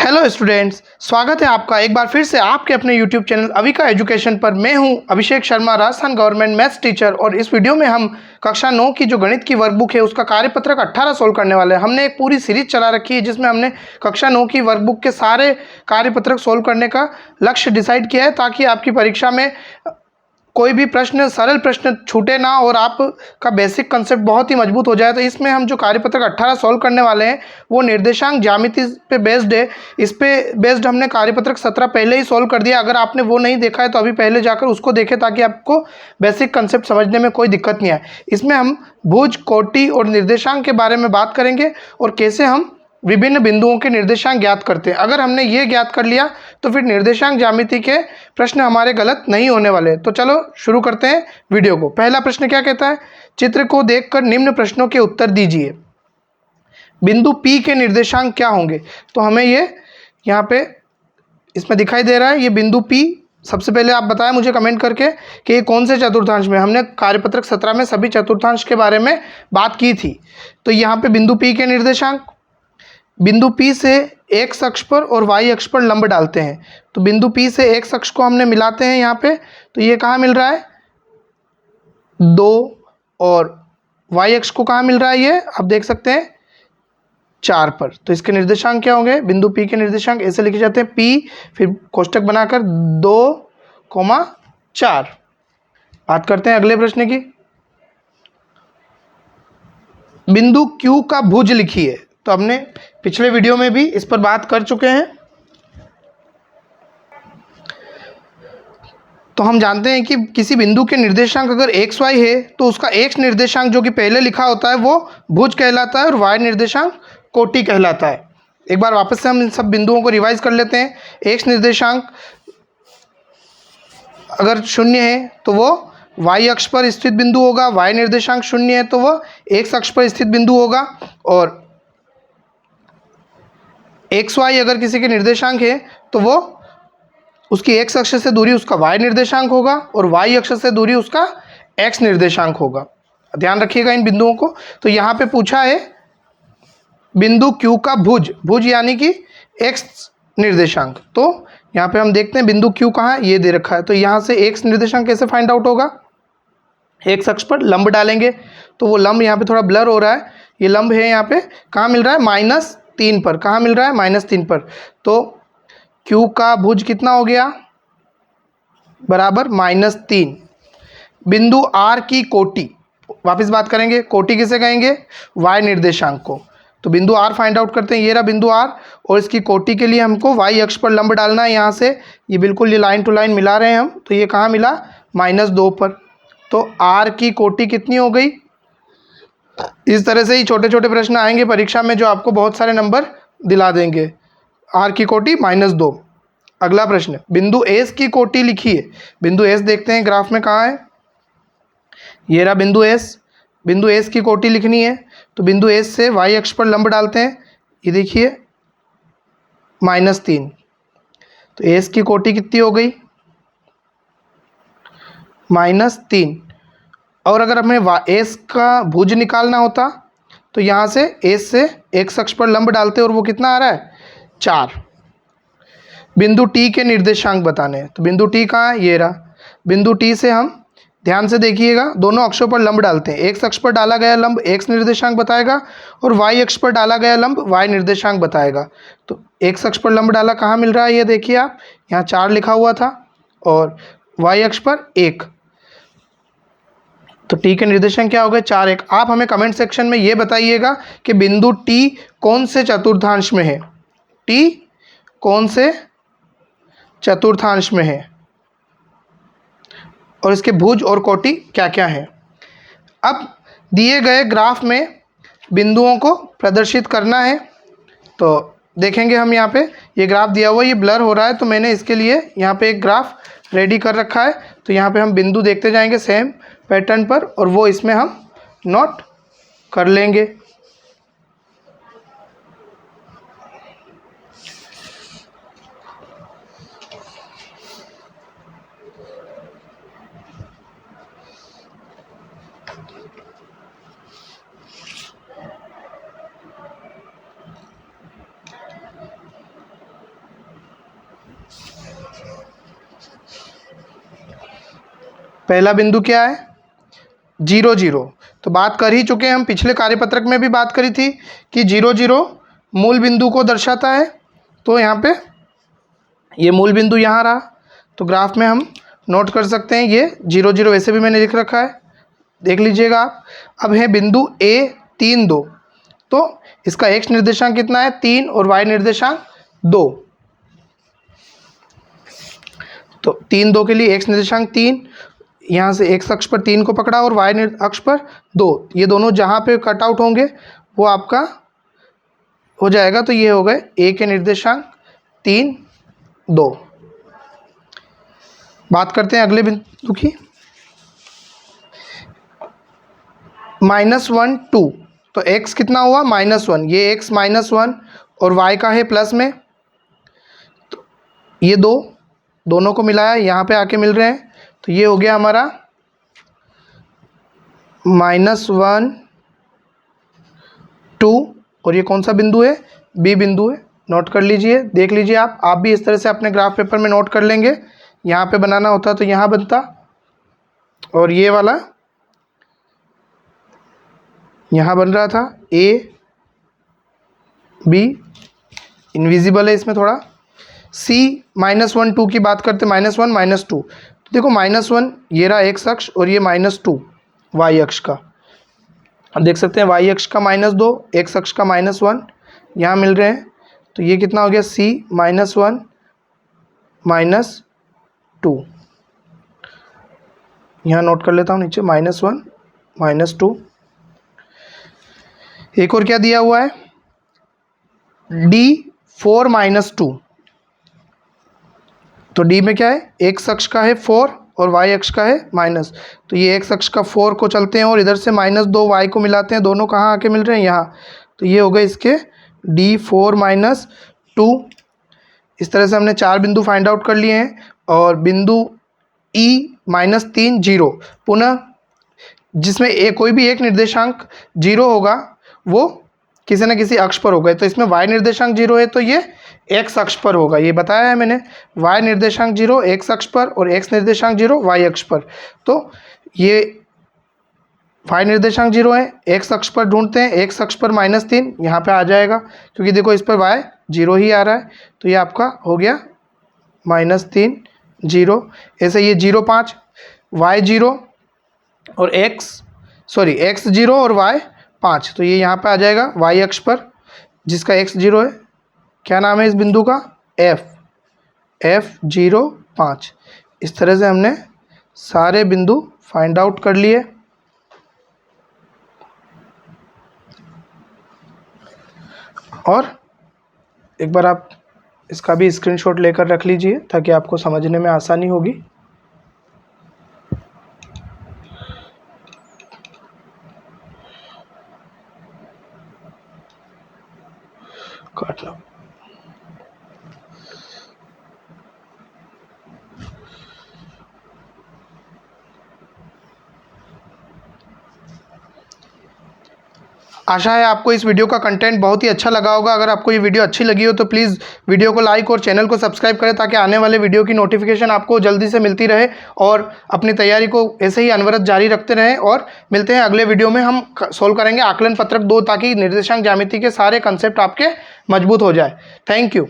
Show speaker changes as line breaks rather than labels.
Hello students, स्वागत है आपका एक बार फिर से आपके अपने यूट्यूब चैनल अविका एजुकेशन पर। मैं हूं Abhishek Sharma, Rajasthan government maths teacher. और इस वीडियो में हम कक्षा 9 की जो गणित की वर्कबुक है उसका कार्यपत्रक 18 सोल्व करने वाले हैं। हमने एक पूरी सीरीज चला रखी है जिसमें हमने कक्षा 9 की वर्कबुक के सारे कार्यपत्रक सोल्व करने का लक्ष्य डिसाइड किया है, ताकि आपकी परीक्षा में कोई भी प्रश्न, सरल प्रश्न छूटे ना और आपका बेसिक कंसेप्ट बहुत ही मजबूत हो जाए। तो इसमें हम जो कार्यपत्रक 18 सॉल्व करने वाले हैं वो निर्देशांक ज्यामिति पे बेस्ड है। इस पे बेस्ड हमने कार्यपत्रक 17 पहले ही सॉल्व कर दिया। अगर आपने वो नहीं देखा है तो अभी पहले जाकर उसको देखें, ताकि आपको बेसिक कंसेप्ट समझने में कोई दिक्कत नहीं आए। इसमें हम भुज, कोटि और निर्देशांक के बारे में बात करेंगे और कैसे हम विभिन्न बिंदुओं के निर्देशांक ज्ञात करते हैं। अगर हमने ये ज्ञात कर लिया तो फिर निर्देशांक ज्यामिति के प्रश्न हमारे गलत नहीं होने वाले। तो चलो शुरू करते हैं वीडियो को। पहला प्रश्न क्या कहता है? चित्र को देखकर निम्न प्रश्नों के उत्तर दीजिए। बिंदु P के निर्देशांक क्या होंगे? तो हमें ये यहाँ पे इसमें दिखाई दे रहा है, ये बिंदु P। सबसे पहले आप बताएं मुझे कमेंट करके कि ये कौन से चतुर्थांश में। हमने कार्यपत्रक 17 में सभी चतुर्थांश के बारे में बात की थी। तो यहाँ पे बिंदु P के निर्देशांक, बिंदु P से x अक्ष पर और y अक्ष पर लंब डालते हैं। तो बिंदु P से x अक्ष को हमने मिलाते हैं यहाँ पे, तो ये कहाँ मिल रहा है? 2। और y अक्ष को कहाँ मिल रहा है? ये आप देख सकते हैं 4 पर। तो इसके निर्देशांक क्या होंगे? बिंदु P के निर्देशांक ऐसे लिखे जाते हैं, P फिर कोष्टक बनाकर 2,4। बात करते हैं अगले प्रश्न की। बिंदु Q का भुज लिखिए। तो हमने पिछले वीडियो में भी इस पर बात कर चुके हैं। तो हम जानते हैं कि किसी बिंदु के निर्देशांक अगर x y है तो उसका x निर्देशांक जो कि पहले लिखा होता है वो भुज कहलाता है और y निर्देशांक कोटि कहलाता है। एक बार वापस से हम इन सब बिंदुओं को रिवाइज कर लेते हैं। x निर्देशांक अगर 0 है तो वो y अक्ष पर स्थित बिंदु होगा, y निर्देशांक 0 है तो वह x अक्ष पर स्थित बिंदु होगा, और एक्स वाई अगर किसी के निर्देशांक है तो वो उसकी x अक्ष से दूरी उसका y निर्देशांक होगा और y अक्ष से दूरी उसका x निर्देशांक होगा। ध्यान रखिएगा इन बिंदुओं को। तो यहाँ पे पूछा है बिंदु Q का भुज, भुज यानी कि x निर्देशांक। तो यहाँ पे हम देखते हैं बिंदु Q कहाँ है, ये दे रखा है। तो यहाँ से x निर्देशांक कैसे फाइंड आउट होगा? x अक्ष पर लंब डालेंगे। तो वो लंब यहाँ पे थोड़ा ब्लर हो रहा है, ये लंब है यहाँ पे कहाँ मिल रहा है? -3 पर। कहाँ मिल रहा है? -3 पर। तो Q का भुज कितना हो गया? बराबर -3। बिंदु R की कोटि, वापस बात करेंगे, कोटि किसे कहेंगे? y निर्देशांक को। तो बिंदु R फाइंड आउट करते हैं। ये रहा बिंदु R और इसकी कोटि के लिए हमको y अक्ष पर लंब डालना है। यहाँ से ये बिल्कुल ये लाइन टू लाइन मिला रहे हैं हम। तो ये कहाँ मिला? -2 पर। तो R की कोटि कितनी हो गई? इस तरह से ही छोटे छोटे प्रश्न आएंगे परीक्षा में जो आपको बहुत सारे नंबर दिला देंगे। R की कोटि -2। अगला प्रश्न, बिंदु S की कोटि लिखिए। बिंदु S देखते हैं ग्राफ में कहाँ है, ये रहा बिंदु S। बिंदु S की कोटि लिखनी है तो बिंदु S से y अक्ष पर लंब डालते हैं। ये देखिए -3। तो S की कोटि कितनी हो गई? -3। और अगर हमें S का भुज निकालना होता तो यहाँ से S से x अक्ष पर लंब डालते और वो कितना आ रहा है? 4। बिंदु T के निर्देशांक बताने हैं। तो बिंदु T कहाँ है? ये रहा। बिंदु T से हम ध्यान से देखिएगा, दोनों अक्षों पर लंब डालते हैं। x अक्ष पर डाला गया लंब x निर्देशांक बताएगा और y अक्ष पर डाला गया लंब y निर्देशांक बताएगा। तो x अक्ष पर लंब डाला कहाँ मिल रहा है? ये देखिए आप, यहाँ 4 लिखा हुआ था और y अक्ष पर 1। तो T के निर्देशांक क्या हो गए? 4, 1। आप हमें कमेंट सेक्शन में ये बताइएगा कि बिंदु T कौन से चतुर्थांश में है? T कौन से चतुर्थांश में है और इसके भुज और कोटि क्या क्या है। अब दिए गए ग्राफ में बिंदुओं को प्रदर्शित करना है। तो देखेंगे हम यहाँ पे ये ग्राफ दिया हुआ है, ये ब्लर हो रहा है तो मैंने इसके लिए यहाँ पे एक ग्राफ रेडी कर रखा है। तो यहाँ पे हम बिंदु देखते जाएंगे सेम पैटर्न पर और वो इसमें हम नोट कर लेंगे। पहला बिंदु क्या है 0 0। तो बात कर ही चुके हैं हम, पिछले कार्यपत्रक में भी बात करी थी कि 0 0 मूल बिंदु को दर्शाता है। तो यहाँ पे ये मूल बिंदु यहाँ रहा, तो ग्राफ में हम नोट कर सकते हैं ये 0 0 वैसे भी मैंने लिख रखा है, देख लीजिएगा आप। अब है बिंदु A 3 2, तो इसका x निर्देशांक कितना है 3 और y निर्देशांक 2। तो 3 2 के लिए x निर्देशांक 3, यहाँ से x अक्ष पर 3 को पकड़ा और y अक्ष पर 2, ये दोनों जहाँ पे कट आउट होंगे वो आपका हो जाएगा। तो ये हो गए a के निर्देशांक 3 2। बात करते हैं अगले बिंदु की, -1 2। तो x कितना हुआ -1, ये x -1 और y का है प्लस में, तो ये दोनों को मिलाया यहाँ पे आके मिल रहे हैं। तो ये हो गया हमारा -1 2, और ये कौन सा बिंदु है B बिंदु है, नोट कर लीजिए, देख लीजिए आप भी इस तरह से अपने ग्राफ पेपर में नोट कर लेंगे। यहाँ पे बनाना होता तो यहाँ बनता, और ये वाला यहाँ बन रहा था A B, इनविजिबल है इसमें थोड़ा। C -1 2 की बात करते, -1 -2, तो देखो -1 ये रहा x अक्ष और ये -2 y अक्ष का, अब देख सकते हैं y अक्ष का -2 x अक्ष का -1 यहाँ मिल रहे हैं। तो ये कितना हो गया C -1 -2, यहाँ नोट कर लेता हूँ नीचे -1 -2। एक और क्या दिया हुआ है D 4 -2, तो D में क्या है x अक्ष का है 4 और y अक्ष का है माइनस, तो ये x अक्ष का 4 को चलते हैं और इधर से -2 y को मिलाते हैं, दोनों कहाँ आके मिल रहे हैं यहाँ। तो ये हो गए इसके D 4 -2। इस तरह से हमने 4 बिंदु फाइंड आउट कर लिए हैं। और बिंदु E -3 0, पुनः जिसमें कोई भी एक निर्देशांक 0 होगा वो किसी न किसी अक्ष पर होगा। तो इसमें y निर्देशांक 0 है तो ये x अक्ष पर होगा, ये बताया है मैंने, y निर्देशांक 0 x अक्ष पर और x निर्देशांक 0 y अक्ष पर। तो ये y निर्देशांक 0 है, x अक्ष पर ढूंढते हैं, x अक्ष पर -3 यहाँ पे आ जाएगा क्योंकि देखो इस पर y 0 ही आ रहा है। तो ये आपका हो गया -3 0। ऐसे ये 0 5 y 0 और x 0 और y 5, तो ये यहाँ पे आ जाएगा y अक्ष पर जिसका x 0 है। क्या नाम है इस बिंदु का F 0 5। इस तरह से हमने सारे बिंदु फाइंड आउट कर लिए। और एक बार आप इसका भी स्क्रीनशॉट लेकर रख लीजिए ताकि आपको समझने में आसानी होगी। काट लो। आशा है आपको इस वीडियो का कंटेंट बहुत ही अच्छा लगा होगा। अगर आपको ये वीडियो अच्छी लगी हो तो प्लीज़ वीडियो को लाइक और चैनल को सब्सक्राइब करें ताकि आने वाले वीडियो की नोटिफिकेशन आपको जल्दी से मिलती रहे और अपनी तैयारी को ऐसे ही अनवरत जारी रखते रहें। और मिलते हैं अगले वीडियो में, हम सोल्व करेंगे आकलन पत्रक 2 ताकि निर्देशांक ज्यामिति के सारे कंसेप्ट आपके मजबूत हो जाए। Thank you.